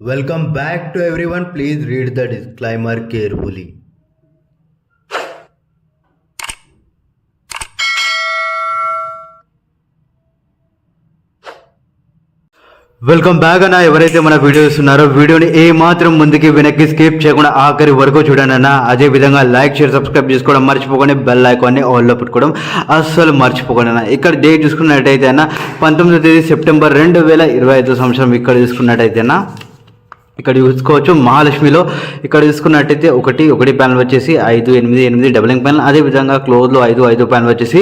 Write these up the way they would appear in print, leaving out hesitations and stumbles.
Welcome back to everyone. Please read the disclaimer carefully. Welcome back అన్న. ఎవరైతే మన video చూస్తున్నారో వీడియోని ఏ మాత్రం ముందుకి వెనక్కి స్కిప్ చేయకుండా ఆఖరి వరకు చూడండి అన్న. అదే విధంగా లైక్ షేర్ సబ్స్క్రైబ్ చేసుకోవడం మర్చిపోకండి, బెల్ ఐకాన్ని ఆల్లో పెట్టుకోవడం అస్సలు మర్చిపోకండి అన్న. ఇక్కడ డేట్ చూసుకున్నట్టయితే అన్న 19వ తేదీ సెప్టెంబర్ 2025 సంవత్సరం. ఇక్కడ చూసుకున్నట్టయితే అన్న ఇక్కడ చూసుకోవచ్చు మహాలక్ష్మిలో ఇక్కడ చూసుకున్నట్టయితే ఒకటి ప్యానల్ వచ్చేసి 5-8 డబలింగ్ ప్యానల్. అదేవిధంగా క్లోజ్లో 5 ప్యానల్ వచ్చేసి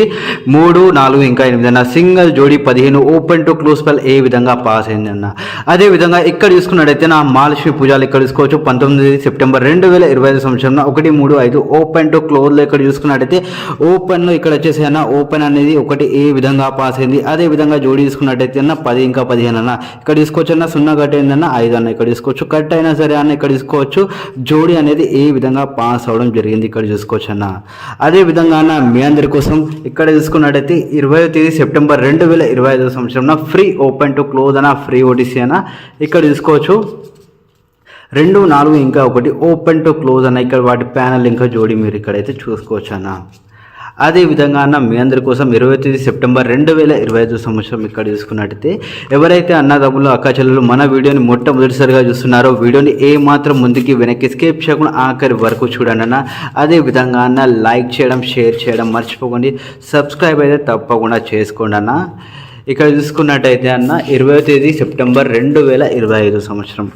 3, 4 ఇంకా 8 అన్న. సింగిల్ జోడీ 15 ఓపెన్ టు క్లోజ్ ప్యానల్ ఏ విధంగా పాస్ అయింది అన్న. అదేవిధంగా ఇక్కడ చూసుకున్నట్టయితే నా మహాలక్ష్మి పూజలు ఇక్కడ చూసుకోవచ్చు 19 సెప్టెంబర్ 2025 సంవత్సరం 1, 3, 5 ఓపెన్ టు క్లోజ్లో ఇక్కడ చూసుకున్నట్టయితే ఓపెన్లో ఇక్కడ వచ్చేసి అన్న ఓపెన్ అనేది 1 ఏ విధంగా పాస్ అయింది. అదేవిధంగా జోడీ చూసుకున్నట్టయితే అన్న 10 ఇంకా 15 అన్న. ఇక్కడ తీసుకోవచ్చు అన్న 0 కట్ అయిందన్న 5 అన్న. ఇక్కడ తీసుకోవచ్చు కట్ అయినా సరే అన్న. ఇక్కడ చూసుకోవచ్చు జోడీ అనేది ఏ విధంగా పాస్ అవడం జరిగింది ఇక్కడ చూసుకోవచ్చు అన్న. అదే విధంగా అన్న మీ అందరి కోసం ఇక్కడ చూసుకున్నట్టయితే 20వ తేదీ సెప్టెంబర్ 2025 సంవత్సరం ఫ్రీ ఓపెన్ టు క్లోజ్ అన్న, ఫ్రీ ఓటీసీ అన్న. ఇక్కడ చూసుకోవచ్చు 2, 4 ఇంకా 1 ఓపెన్ టు క్లోజ్ అన్న. ఇక్కడ వాటి ప్యానల్ ఇంకా జోడీ మీరు ఇక్కడైతే చూసుకోవచ్చు అన్న. అదే విధంగా అన్న మీ అందరి కోసం 20వ తేదీ సెప్టెంబర్ 2025 సంవత్సరం ఇక్కడ చూసుకున్నట్టయితే ఎవరైతే అన్నదమ్ములు అక్క చెల్లెలు మన వీడియోని మొట్టమొదటిసారిగా చూస్తున్నారో వీడియోని ఏ మాత్రం ముందుకి వెనక్కి స్కిప్ చేయకుండా ఆఖరి వరకు చూడండి అన్న. అదే విధంగా అన్న లైక్ చేయడం షేర్ చేయడం మర్చిపోకండి, సబ్స్క్రైబ్ అయితే తప్పకుండా చేసుకోండి అన్న. ఇక్కడ చూసుకున్నట్టయితే అన్న 20వ తేదీ సెప్టెంబర్ 2025 సంవత్సరం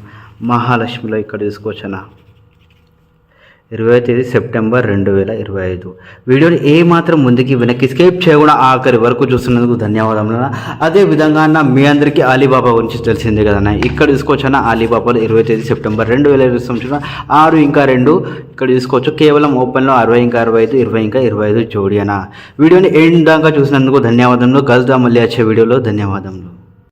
మహాలక్ష్మిలో ఇక్కడ చూసుకోవచ్చు అన్న. 20వ తేదీ సెప్టెంబర్ 2025 వీడియోని ఏ మాత్రం ముందుకి వెనక్కి స్కిప్ చేయకుండా ఆఖరి వరకు చూస్తున్నందుకు ధన్యవాదములు. అదే విధంగా అన్న మీ అందరికీ అలీబాబా గురించి తెలిసిందే కదన్న. ఇక్కడ చూసుకోవచ్చు అన్న అలీబాబాలో 20వ తేదీ సెప్టెంబర్ 2025 సంవత్సరం 6 ఇంకా 2 ఇక్కడ చూసుకోవచ్చు. కేవలం ఓపెన్లో 60 ఇంకా 65, 20 ఇంకా 25 జోడీ అన్న. వీడియోని ఎండ్ దాకా చూసినందుకు ధన్యవాదములు. కలుద్దాం మళ్ళీ వచ్చే వీడియోలో. ధన్యవాదములు.